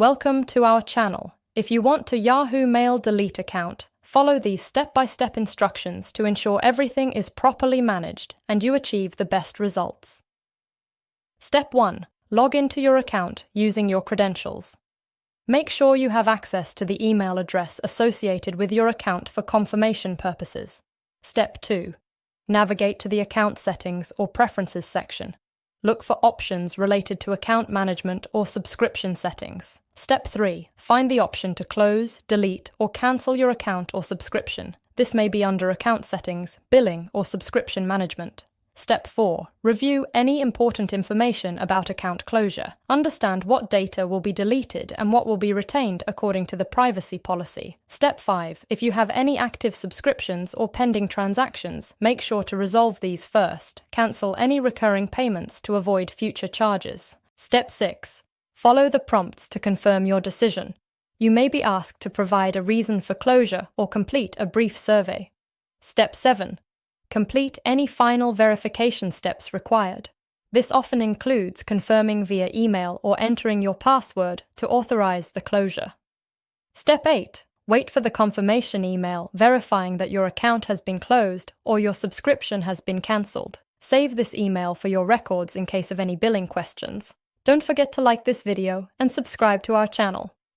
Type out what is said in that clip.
Welcome to our channel. If you want to Yahoo Mail delete account, follow these step-by-step instructions to ensure everything is properly managed and you achieve the best results. Step 1. Log into your account using your credentials. Make sure you have access to the email address associated with your account for confirmation purposes. Step 2. Navigate to the account settings or preferences section. Look for options related to account management or subscription settings. Step 3. Find the option to close, delete, or cancel your account or subscription. This may be under account settings, billing, or subscription management. Step 4. Review any important information about account closure. Understand what data will be deleted and what will be retained according to the privacy policy. Step 5. If you have any active subscriptions or pending transactions, make sure to resolve these first. Cancel any recurring payments to avoid future charges. Step 6. Follow the prompts to confirm your decision. You may be asked to provide a reason for closure or complete a brief survey. Step 7. Complete any final verification steps required. This often includes confirming via email or entering your password to authorize the closure. Step 8. Wait for the confirmation email verifying that your account has been closed or your subscription has been cancelled. Save this email for your records in case of any billing questions. Don't forget to like this video and subscribe to our channel.